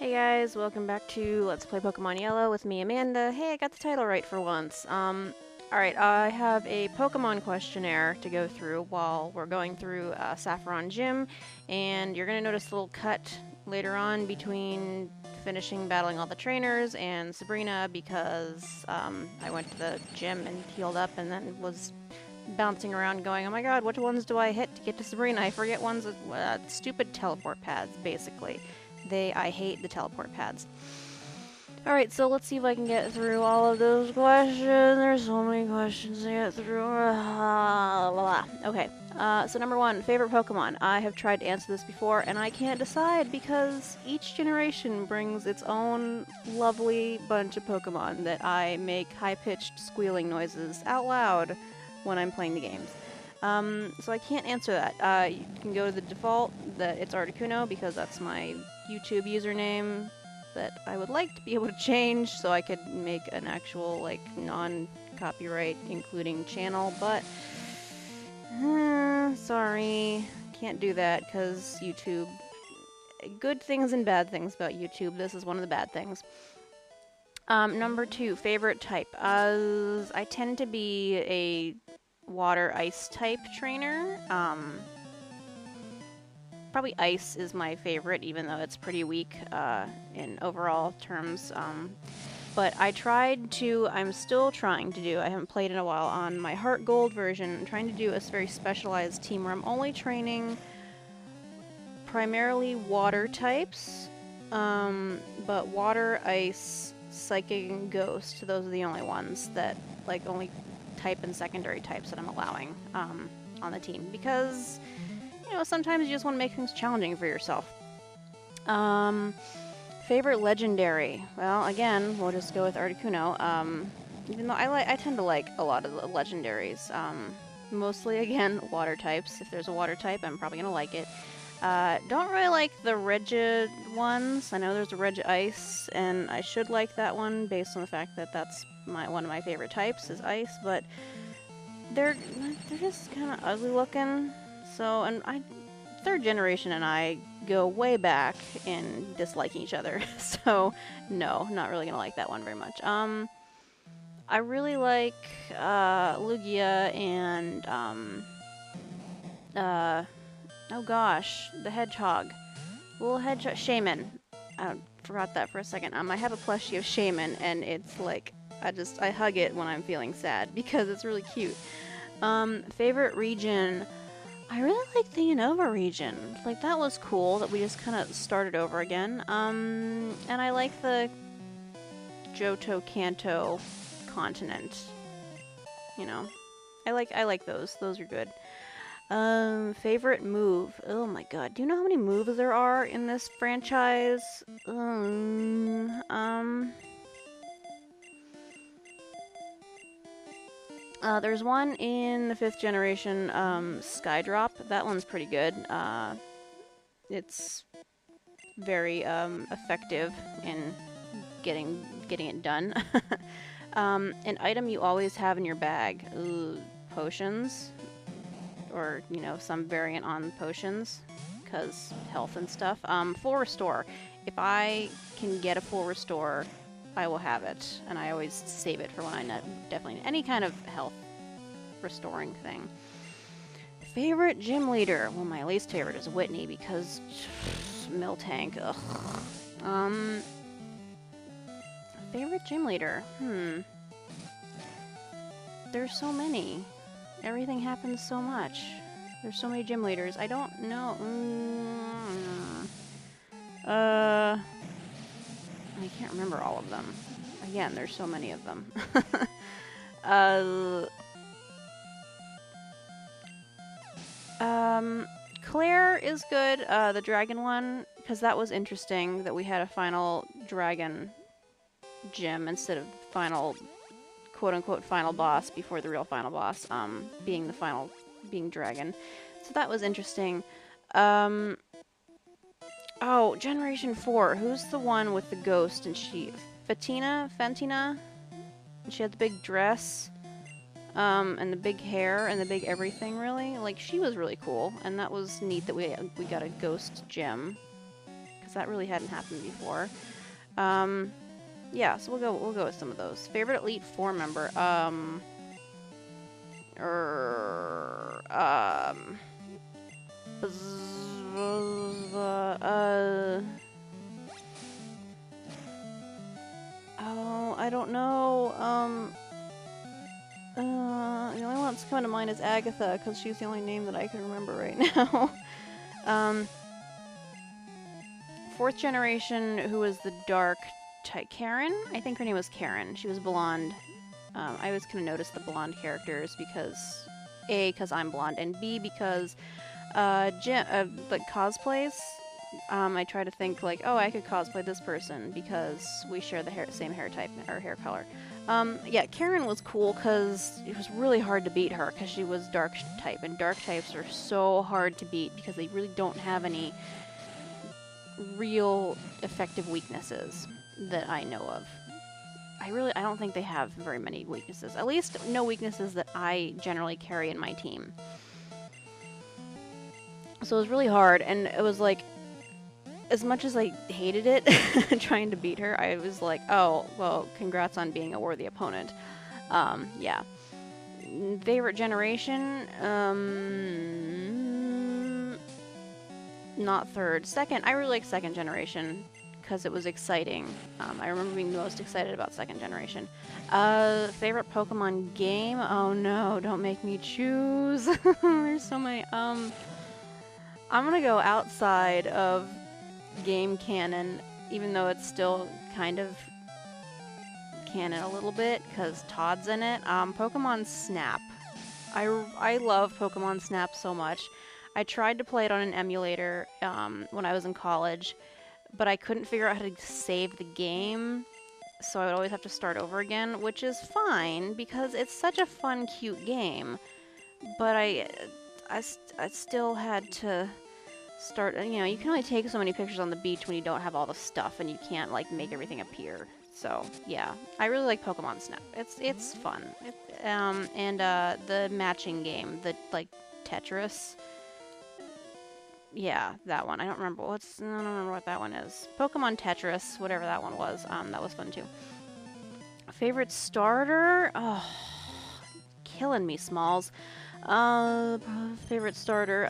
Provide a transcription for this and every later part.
Hey guys, welcome back to Let's Play Pokemon Yellow with me, Amanda. Hey, I got the title right for once. Alright, I have a Pokemon questionnaire to go through while we're going through Saffron Gym, and you're gonna notice a little cut later on between finishing battling all the trainers and Sabrina because I went to the gym and healed up and then was bouncing around going, oh my god, which ones do I hit to get to Sabrina? I forget ones, stupid teleport pads, basically. I hate the teleport pads. Alright, so let's see if I can get through all of those questions. There's so many questions to get through. Okay, so number one, favorite Pokemon. I have tried to answer this before, and I can't decide because each generation brings its own lovely bunch of Pokemon that I make high-pitched squealing noises out loud when I'm playing the games. So I can't answer that. You can go to the default that it's Articuno because that's my YouTube username that I would like to be able to change so I could make an actual, like, non-copyright including channel, but sorry, can't do that because YouTube. Good things and bad things about YouTube. This is one of the bad things. Number two, favorite type. I tend to be a water ice type trainer. Probably ice is my favorite, even though it's pretty weak in overall terms. But I'm still trying to do, I haven't played in a while, on my Heart Gold version, I'm trying to do a very specialized team where I'm only training primarily water types, but water, ice, psychic, and ghost, those are the only ones that, like, only type and secondary types that I'm allowing on the team, because you know, sometimes you just want to make things challenging for yourself. Favorite legendary? Well, again, we'll just go with Articuno. Even though I tend to like a lot of the legendaries. Mostly, again, water types. If there's a water type, I'm probably gonna like it. Don't really like the Regid ones. I know there's a Regice, and I should like that one based on the fact that that's one of my favorite types is ice, but they're just kind of ugly looking. So, and third generation and I go way back in disliking each other. So, no, not really gonna like that one very much. I really like Lugia and oh gosh, the hedgehog, little hedgehog, Shaman. I forgot that for a second. I have a plushie of Shaman, and it's like I hug it when I'm feeling sad because it's really cute. Favorite region. I really like the Unova region. Like, that was cool that we just kind of started over again. And I like the Johto Kanto continent. You know, I like those. Those are good. Favorite move. Oh my god. Do you know how many moves there are in this franchise? There's one in the 5th generation, Skydrop. That one's pretty good. It's very effective in getting it done. An item you always have in your bag. Ooh, potions. Or, you know, some variant on potions. Because health and stuff. Full restore. If I can get a full restore, I will have it, and I always save it for when I definitely need any kind of health restoring thing. Favorite gym leader? Well, my least favorite is Whitney because Miltank. Ugh. Favorite gym leader? There's so many. Everything happens so much. There's so many gym leaders. I don't know. I can't remember all of them. Again, there's so many of them. Claire is good, the dragon one, because that was interesting that we had a final dragon gym instead of final, quote-unquote, final boss before the real final boss, being dragon. So that was interesting. Oh, Generation 4. Who's the one with the ghost? And Fentina? And she had the big dress, and the big hair, and the big everything, really. Like, she was really cool, and that was neat that we got a ghost gem. because that really hadn't happened before. Yeah, so we'll go with some of those. Favorite Elite Four member. Oh, I don't know. The only one that's coming to mind is Agatha, because she's the only name that I can remember right now. Fourth generation, who was the dark type, Karen? I think her name was Karen. She was blonde. I always kind of notice the blonde characters because, A, because I'm blonde, and B, because like cosplays, I try to think like, oh, I could cosplay this person because we share the same hair type or hair color. Yeah, Karen was cool because it was really hard to beat her because she was dark type, and dark types are so hard to beat because they really don't have any real effective weaknesses that I know of. I don't think they have very many weaknesses. At least no weaknesses that I generally carry in my team. So it was really hard, and it was like, as much as I hated it, trying to beat her, I was like, oh, well, congrats on being a worthy opponent. Yeah. Favorite generation? Not third. Second. I really like second generation because it was exciting. I remember being the most excited about second generation. Favorite Pokemon game? Oh no, don't make me choose. There's so many. I'm gonna go outside of game canon, even though it's still kind of canon a little bit because Todd's in it. Pokemon Snap. I love Pokemon Snap so much. I tried to play it on an emulator when I was in college, but I couldn't figure out how to save the game, so I would always have to start over again, which is fine because it's such a fun, cute game. But I still had to start. You know, you can only take so many pictures on the beach when you don't have all the stuff, and you can't like make everything appear. So yeah, I really like Pokemon Snap. It's fun. And the matching game, the like Tetris. Yeah, that one. I don't remember I don't remember what that one is. Pokemon Tetris, whatever that one was. That was fun too. Favorite starter? Oh, killing me, Smalls. Favorite starter.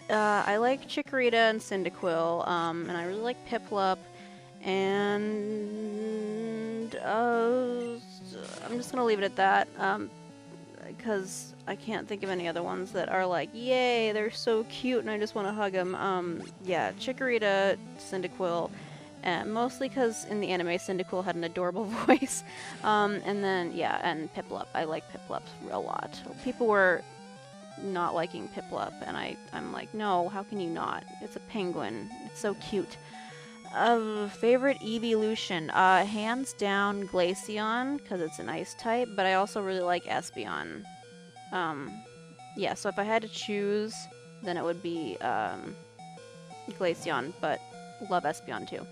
I like Chikorita and Cyndaquil. And I really like Piplup. And I'm just gonna leave it at that. Because I can't think of any other ones that are like, yay, they're so cute and I just want to hug them. Yeah, Chikorita, Cyndaquil, mostly because in the anime Cyndaquil had an adorable voice. And then, yeah, and Piplup. I like Piplup a lot. People were not liking Piplup, and I'm like, no, how can you not? It's a penguin. It's so cute. Favorite evolution? Hands down Glaceon, because it's an ice type, but I also really like Espeon. Yeah, so if I had to choose, then it would be, Glaceon, but love Espeon too.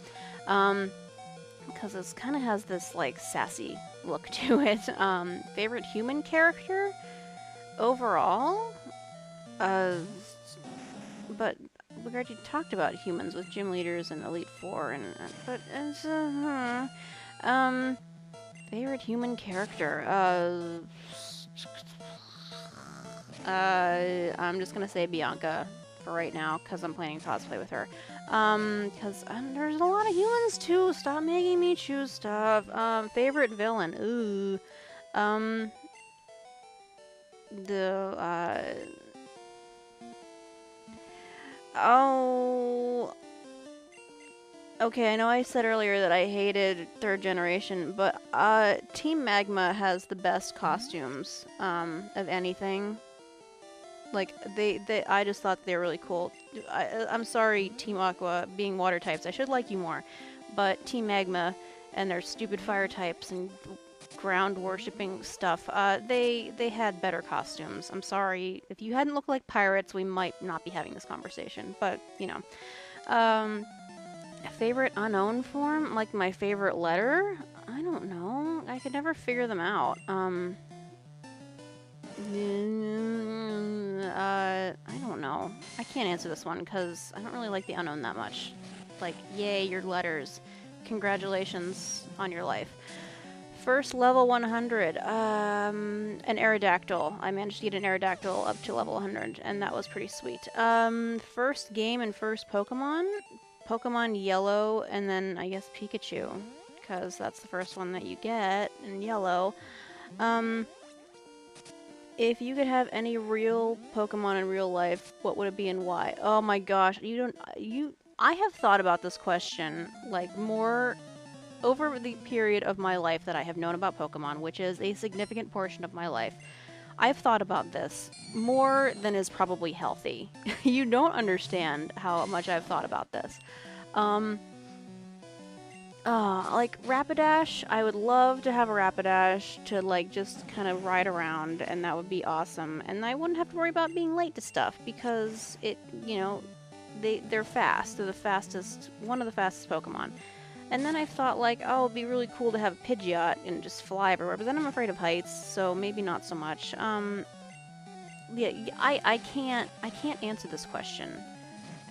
Because it kind of has this, like, sassy look to it. Favorite human character? Overall? But we already talked about humans with gym leaders and Elite Four, but favorite human character. I'm just gonna say Bianca for right now because I'm planning to cosplay with her. Because there's a lot of humans too. Stop making me choose stuff. Favorite villain. Ooh. Oh, okay, I know I said earlier that I hated third generation, but Team Magma has the best costumes of anything. Like, I just thought they were really cool. I'm sorry, Team Aqua, being water types, I should like you more, but Team Magma and their stupid fire types and ground worshipping stuff, they had better costumes. I'm sorry. If you hadn't looked like pirates, we might not be having this conversation, but, you know. Favorite unknown form? Like my favorite letter? I don't know. I could never figure them out. I don't know. I can't answer this one because I don't really like the unknown that much. Like, yay, your letters. Congratulations on your life. First level 100, an Aerodactyl. I managed to get an Aerodactyl up to level 100, and that was pretty sweet. First game and first Pokemon? Pokemon Yellow, and then I guess Pikachu, because that's the first one that you get in Yellow. If you could have any real Pokemon in real life, what would it be and why? Oh my gosh, I have thought about this question, like, more over the period of my life that I have known about Pokemon, which is a significant portion of my life. I've thought about this more than is probably healthy. You don't understand how much I've thought about this. Like Rapidash, I would love to have a Rapidash to like just kind of ride around, and that would be awesome. And I wouldn't have to worry about being late to stuff because they're fast. They're the fastest, one of the fastest Pokemon. And then I thought, like, oh, it'd be really cool to have a Pidgeot and just fly everywhere. But then I'm afraid of heights, so maybe not so much. Yeah, I can't answer this question.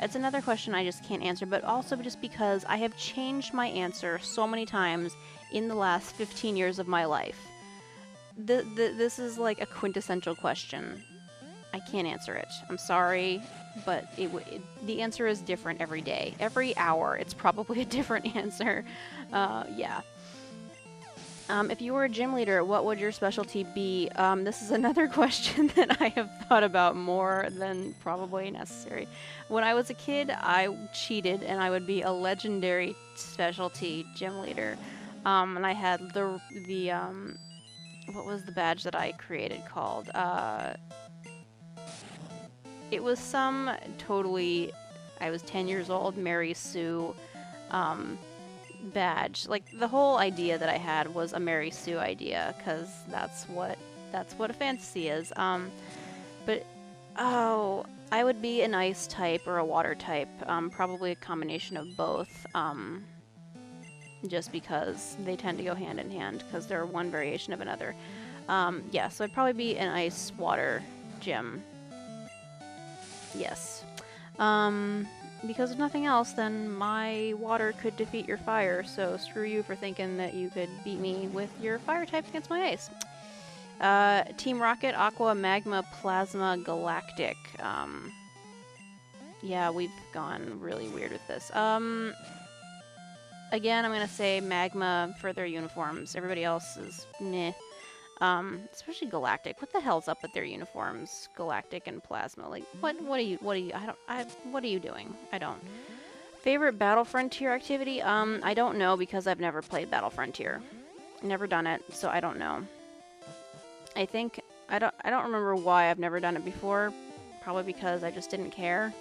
It's another question I just can't answer, but also just because I have changed my answer so many times in the last 15 years of my life. This is like a quintessential question. I can't answer it. I'm sorry. But the answer is different every day. Every hour, it's probably a different answer. Yeah. If you were a gym leader, what would your specialty be? This is another question that I have thought about more than probably necessary. When I was a kid, I cheated, and I would be a legendary specialty gym leader. And I had what was the badge that I created called? It was some totally, I was 10 years old, Mary Sue badge. Like, the whole idea that I had was a Mary Sue idea, because that's what a fantasy is. But, oh, I would be an ice type or a water type, probably a combination of both, just because they tend to go hand in hand, because they're one variation of another. Yeah, so I'd probably be an ice-water gym. Yes. Because if nothing else, then my water could defeat your fire, so screw you for thinking that you could beat me with your fire type against my ice. Team Rocket, Aqua, Magma, Plasma, Galactic. Yeah, we've gone really weird with this. Again, I'm gonna say Magma for their uniforms. Everybody else is meh. Especially Galactic. What the hell's up with their uniforms? Galactic and Plasma. Like, what are you, what are you doing? I don't. Favorite Battle Frontier activity? I don't know because I've never played Battle Frontier. Never done it, so I don't know. I think, I don't remember why I've never done it before. Probably because I just didn't care.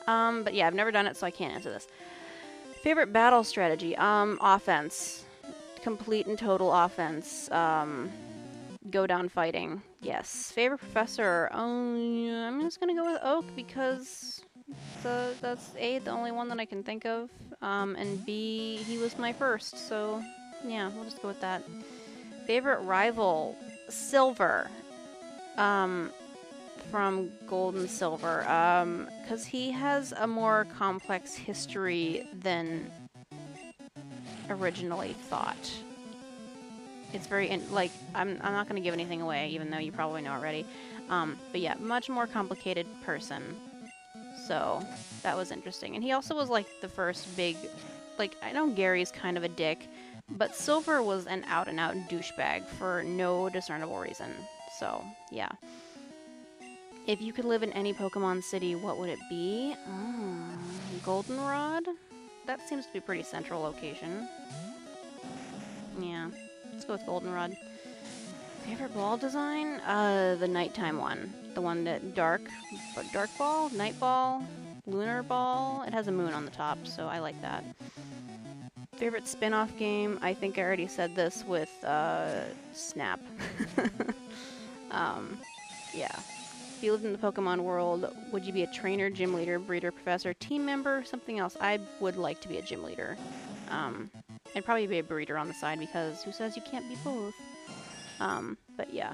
But yeah, I've never done it, so I can't answer this. Favorite battle strategy? Offense. Complete and total offense. Go down fighting. Yes. Favorite professor? I'm just gonna go with Oak because that's A, the only one that I can think of, and B, he was my first, so yeah, we'll just go with that. Favorite rival? Silver. From Gold and Silver, because he has a more complex history than originally thought. It's very, like, I'm not going to give anything away, even though you probably know already. But yeah, much more complicated person. So, that was interesting. And he also was, like, the first big, like, I know Gary's kind of a dick, but Silver was an out-and-out douchebag for no discernible reason. So, yeah. If you could live in any Pokemon city, what would it be? Goldenrod? That seems to be a pretty central location. Yeah, let's go with Goldenrod. Favorite ball design? The nighttime one. The one that dark ball, night ball, lunar ball. It has a moon on the top, so I like that. Favorite spin-off game? I think I already said this with, Snap. Yeah. If you lived in the Pokemon world, would you be a trainer, gym leader, breeder, professor, team member, something else? I would like to be a gym leader. I'd probably be a breeder on the side because who says you can't be both? But yeah.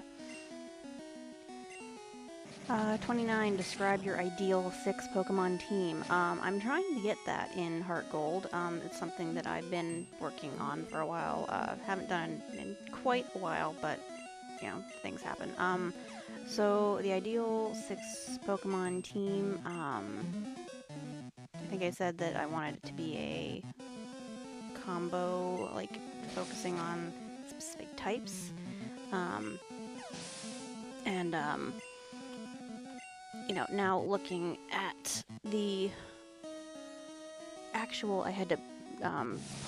29, describe your ideal 6 Pokemon team. I'm trying to get that in Heart Gold. It's something that I've been working on for a while. Haven't done in quite a while, but, you know, things happen. So the ideal 6 Pokemon team, I think I said that I wanted it to be a combo, like, focusing on specific types. You know, now looking at the actual, I had to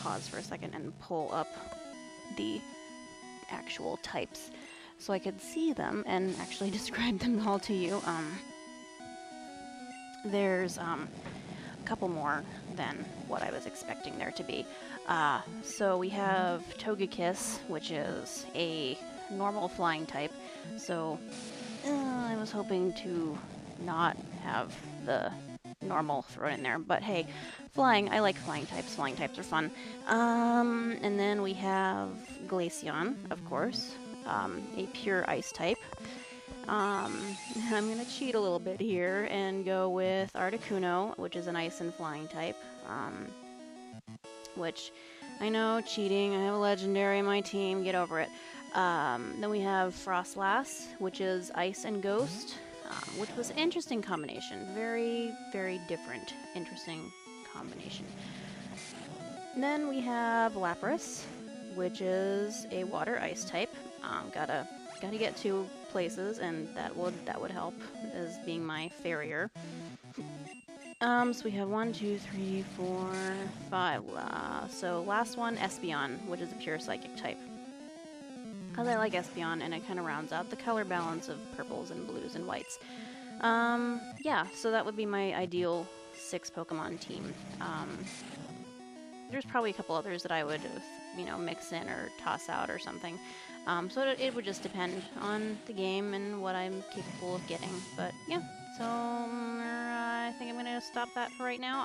pause for a second and pull up the actual types so I could see them and actually describe them all to you. There's a couple more than what I was expecting there to be. So we have Togekiss, which is a normal flying type. So I was hoping to not have the normal thrown in there, but hey, flying, I like flying types. Flying types are fun. And then we have Glaceon, of course, a pure ice type. I'm gonna cheat a little bit here and go with Articuno, which is an ice and flying type. Which, I know, cheating, I have a legendary in my team, get over it. Then we have Frostlass, which is ice and ghost, which was an interesting combination. Very, very different, interesting combination. Then we have Lapras, which is a water ice type. Gotta get 2 places, and that would help as being my farrier. So we have 1, 2, 3, 4, 5. So last one, Espeon, which is a pure psychic type. Because I like Espeon, and it kind of rounds out the color balance of purples and blues and whites. Yeah, so that would be my ideal 6 Pokemon team. There's probably a couple others that I would, you know, mix in or toss out or something. So it would just depend on the game and what I'm capable of getting. But yeah, so I think I'm going to stop that for right now.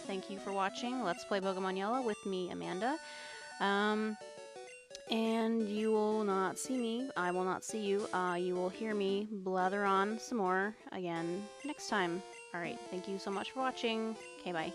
Thank you for watching Let's Play Pokemon Yellow with me, Amanda. And you will not see me. I will not see you. You will hear me blather on some more again next time. Alright, thank you so much for watching. Okay, bye.